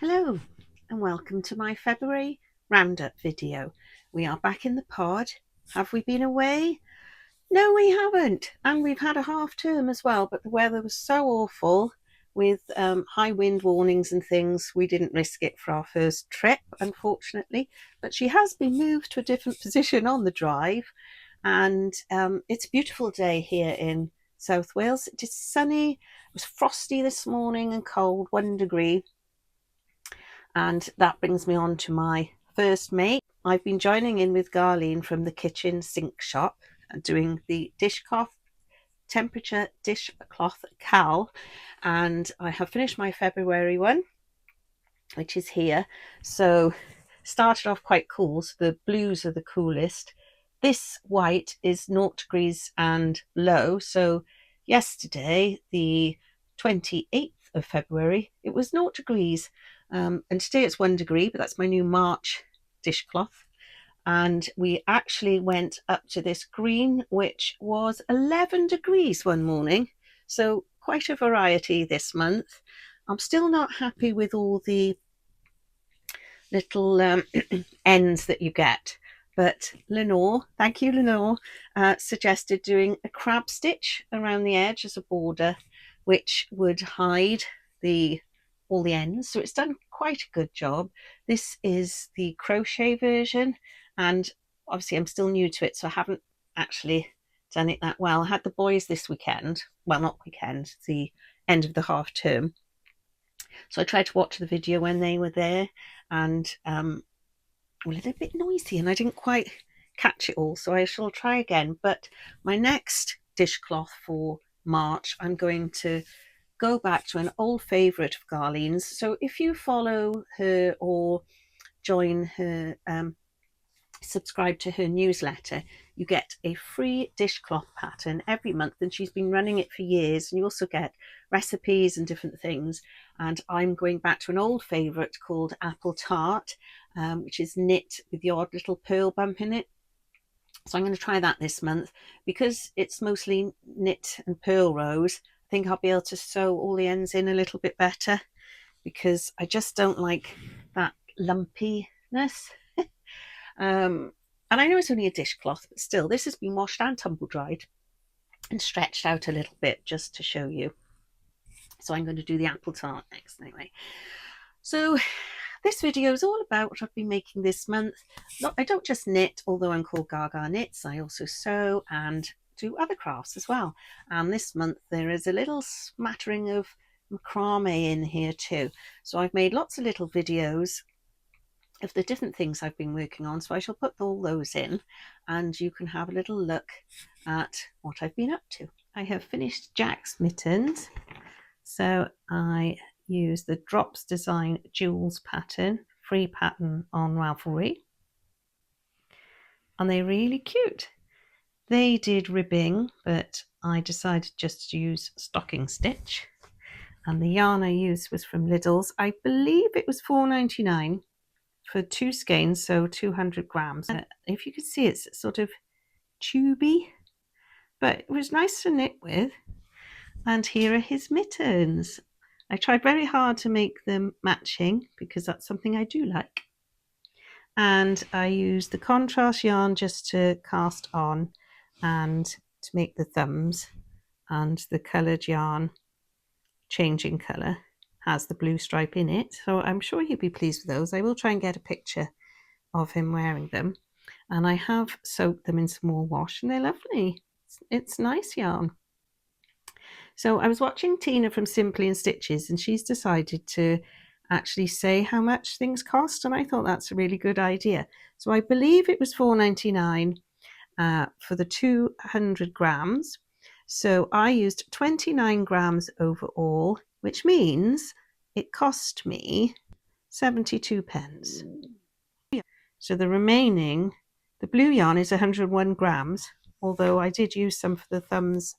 Hello and welcome to my February roundup video. We are back in the pod. Have we been away? No, we haven't. And we've had a half term as well, but the weather was so awful with high wind warnings and things. We didn't risk it for our first trip, unfortunately. But she has been moved to a different position on the drive. And it's a beautiful day here in South Wales. It is sunny. It was frosty this morning and cold, 1 degree. And that brings me on to my first make. I've been joining in with Garlene from the kitchen sink shop and doing the dishcloth temperature dishcloth cal, and I have finished my February one, which is here. So started off quite cool, so the blues are the coolest. This white is 0 degrees and low, so yesterday the 28th of February it was 0 degrees. And today it's 1 degree, but that's my new March dishcloth. And we actually went up to this green, which was 11 degrees one morning. So quite a variety this month. I'm still not happy with all the little ends that you get. But Lenore, thank you Lenore, suggested doing a crab stitch around the edge as a border, which would hide all the ends. So it's done quite a good job. This is the crochet version, and obviously I'm still new to it, so I haven't actually done it that well. I had the boys this weekend, well, not weekend, the end of the half term. So I tried to watch the video when they were there, and a little bit noisy and I didn't quite catch it all, so I shall try again. But my next dishcloth for March, I'm going to go back to an old favourite of Garlene's. So if you follow her or join her, subscribe to her newsletter, you get a free dishcloth pattern every month, and she's been running it for years, and you also get recipes and different things. And I'm going back to an old favourite called Apple Tart, which is knit with the odd little pearl bump in it. So I'm going to try that this month. Because it's mostly knit and pearl rows, I think I'll be able to sew all the ends in a little bit better, because I just don't like that lumpiness. And I know it's only a dishcloth, but still, this has been washed and tumble dried and stretched out a little bit just to show you. So I'm going to do the apple tart next anyway. So this video is all about what I've been making this month. I don't just knit, although I'm called Gaga Knits. I also sew and do other crafts as well. And this month there is a little smattering of macrame in here too. So I've made lots of little videos of the different things I've been working on, so I shall put all those in and you can have a little look at what I've been up to. I have finished Jack's mittens, so I use the Drops Design Jules pattern, free pattern on Ravelry, and they're really cute. They did ribbing, but I decided just to use stocking stitch, and the yarn I used was from Lidl's. I believe it was £4.99 for 2 skeins, so 200 grams. If you can see, it's sort of tubey, but it was nice to knit with. And here are his mittens. I tried very hard to make them matching because that's something I do like. And I used the contrast yarn just to cast on and to make the thumbs, and the coloured yarn changing colour has the blue stripe in it, so I'm sure he'll be pleased with those. I will try and get a picture of him wearing them, and I have soaked them in some more wash and they're lovely. It's nice yarn. So I was watching Tina from Simply and Stitches, and she's decided to actually say how much things cost, and I thought that's a really good idea. So I believe it was £4.99 for the 200 grams. So I used 29 grams overall, which means it cost me 72 pence. So the remaining, the blue yarn is 101 grams, although I did use some for the thumbs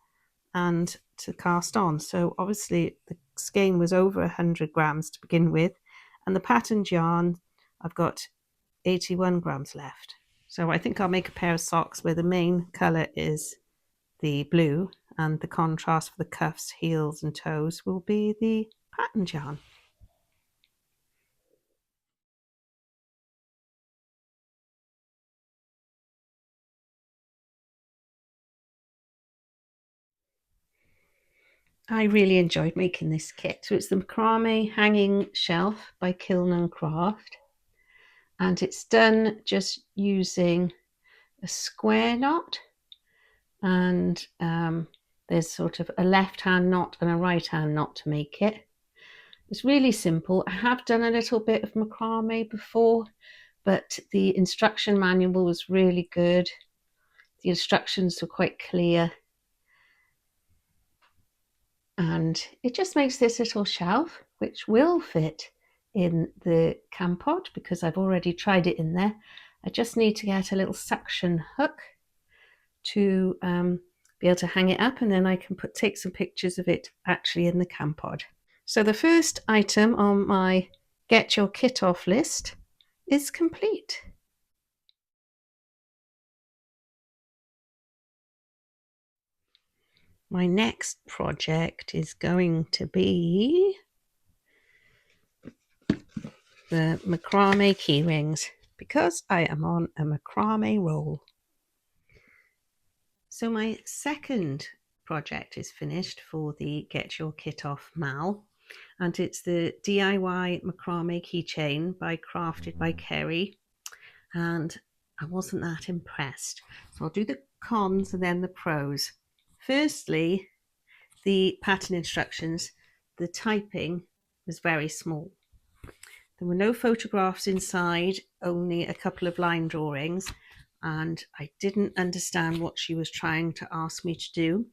and to cast on. So obviously the skein was over 100 grams to begin with, and the patterned yarn, I've got 81 grams left. So I think I'll make a pair of socks where the main colour is the blue, and the contrast for the cuffs, heels and toes will be the patterned yarn. I really enjoyed making this kit. So it's the Macrame hanging shelf by Kiln and Craft, and it's done just using a square knot, and there's sort of a left hand knot and a right hand knot to make it. It's really simple. I have done a little bit of macrame before, but the instruction manual was really good. The instructions were quite clear, and it just makes this little shelf which will fit in the campod because I've already tried it in there. I just need to get a little suction hook to be able to hang it up, and then I can take some pictures of it actually in the campod. So the first item on my get your kit off list is complete. My next project is going to be the macrame key rings because I am on a macrame roll. So my second project is finished for the Get Your Kit Off Mal, and it's the DIY macrame keychain crafted by Kerry, and I wasn't that impressed. So I'll do the cons and then the pros. Firstly, the pattern instructions, the typing was very small. There were no photographs inside, only a couple of line drawings, and I didn't understand what she was trying to ask me to do.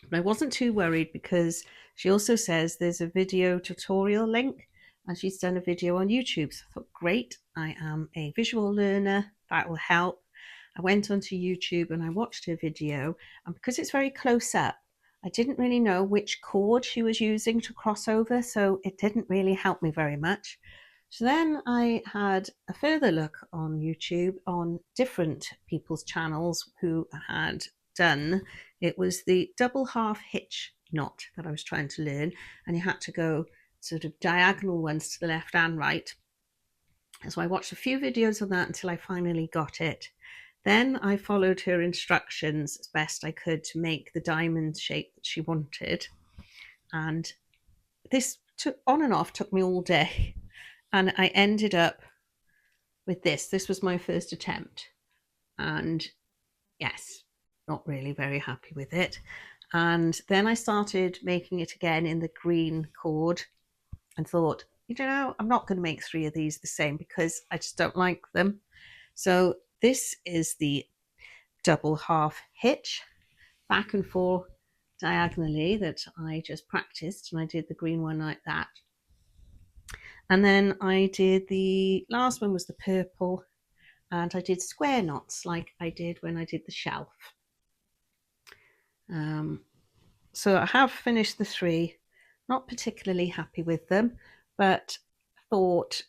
But I wasn't too worried because she also says there's a video tutorial link, and she's done a video on YouTube. So I thought, great, I am a visual learner, that will help. I went onto YouTube and I watched her video, and because it's very close up, I didn't really know which cord she was using to cross over, so it didn't really help me very much. So then I had a further look on YouTube on different people's channels who had done, it was the double half hitch knot that I was trying to learn, and you had to go sort of diagonal ones to the left and right. So I watched a few videos on that until I finally got it. Then I followed her instructions as best I could to make the diamond shape that she wanted, and this took on and off took me all day, and I ended up with this. This was my first attempt, and yes, not really very happy with it. And then I started making it again in the green cord and thought, you know, I'm not going to make 3 of these the same because I just don't like them. So this is the double half hitch, back and forth diagonally, that I just practiced, and I did the green one like that. And then I did the last one was the purple, and I did square knots like I did when I did the shelf. So I have finished the 3, not particularly happy with them, but thought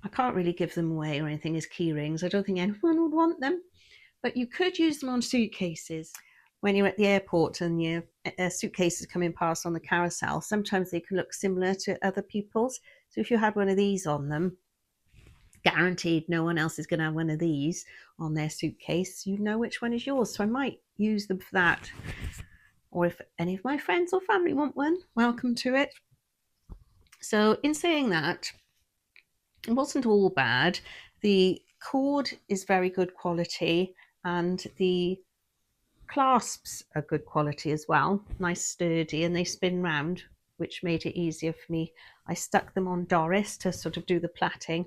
I can't really give them away or anything as key rings. I don't think anyone would want them, but you could use them on suitcases. When you're at the airport and your suitcases coming past on the carousel, sometimes they can look similar to other people's. So if you had one of these on them, guaranteed no one else is going to have one of these on their suitcase. You know which one is yours. So I might use them for that. Or if any of my friends or family want one, welcome to it. So in saying that, it wasn't all bad. The cord is very good quality, and the clasps are good quality as well, nice sturdy, and they spin round, which made it easier for me. I stuck them on Doris to sort of do the plaiting,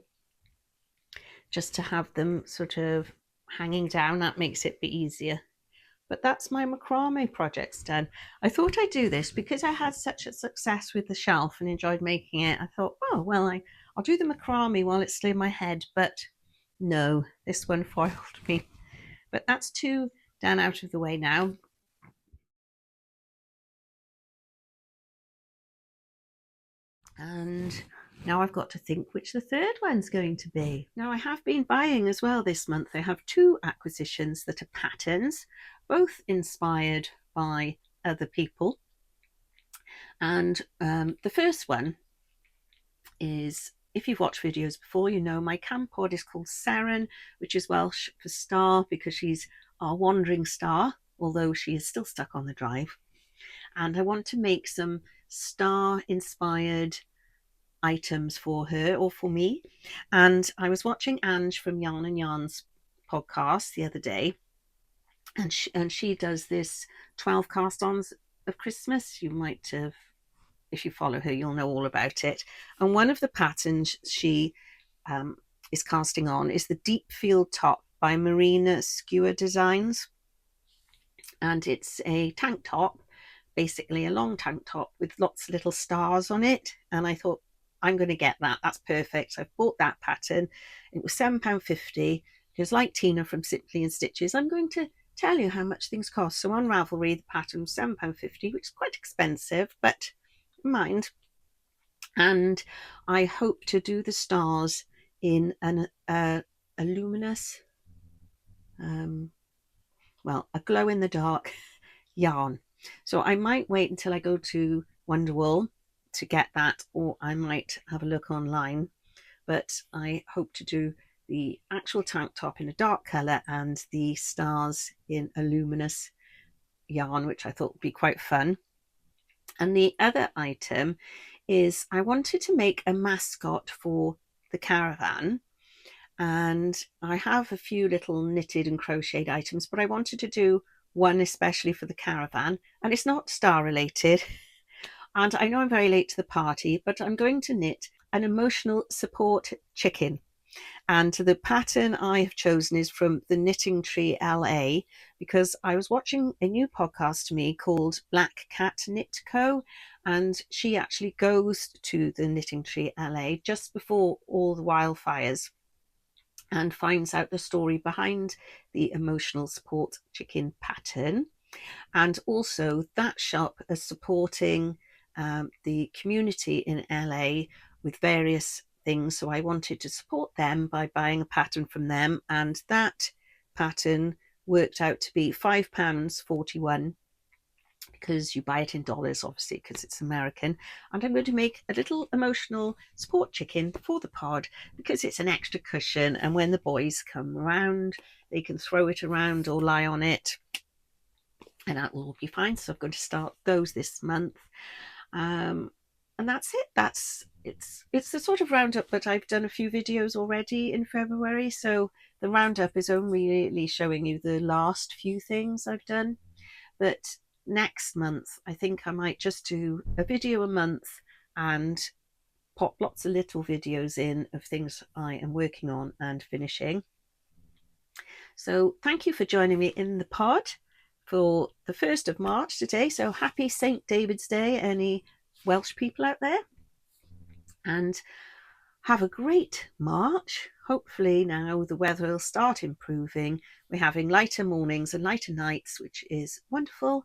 just to have them sort of hanging down. That makes it be easier. But that's my macrame projects done. I thought I'd do this because I had such a success with the shelf and enjoyed making it. I thought, oh, well, I'll do the macrame while it's still in my head. But no, this one foiled me. But that's 2 down out of the way now. And now I've got to think which the third one's going to be. Now I have been buying as well this month. I have 2 acquisitions that are patterns, both inspired by other people. And the first one is, if you've watched videos before, you know my campod is called Seren, which is Welsh for star because she's our wandering star, although she is still stuck on the drive. and I want to make some star inspired items for her or for me. And I was watching Ange from Yarn and Yarn's podcast the other day, and she does this 12 cast-ons of Christmas. You might have, if you follow her, you'll know all about it. And one of the patterns she is casting on is the Deep Field Top by Marina Skua Designs. And it's a tank top, basically a long tank top with lots of little stars on it. And I thought, I'm going to get that. That's perfect. I bought that pattern. It was £7.50. Because like Tina from Simply and Stitches, I'm going to tell you how much things cost. So on Ravelry, the pattern was £7.50, which is quite expensive, but mind. And I hope to do the stars in an a luminous, a glow in the dark yarn. So I might wait until I go to Wonderwool to get that, or I might have a look online. But I hope to do the actual tank top in a dark colour and the stars in a luminous yarn, which I thought would be quite fun. And the other item is I wanted to make a mascot for the caravan. And I have a few little knitted and crocheted items, but I wanted to do one especially for the caravan. And it's not star related. And I know I'm very late to the party, but I'm going to knit an emotional support chicken. And the pattern I have chosen is from the Knitting Tree LA, because I was watching a new podcast to me called Black Cat Knit Co. And she actually goes to the Knitting Tree LA just before all the wildfires and finds out the story behind the emotional support chicken pattern. And also that shop is supporting the community in LA with various things. So I wanted to support them by buying a pattern from them. And that pattern worked out to be £5.41 because you buy it in dollars, obviously, because it's American. And I'm going to make a little emotional sport chicken for the pod because it's an extra cushion. And when the boys come around, they can throw it around or lie on it. And that will all be fine. So I'm going to start those this month. And that's it. It's the sort of roundup, but I've done a few videos already in February. So the roundup is only really showing you the last few things I've done. But next month, I think I might just do a video a month and pop lots of little videos in of things I am working on and finishing. So thank you for joining me in the pod for the 1st of March today. So happy St. David's Day, any Welsh people out there. And have a great March. Hopefully now the weather will start improving. We're having lighter mornings and lighter nights, which is wonderful.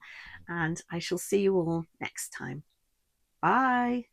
And I shall see you all next time. Bye.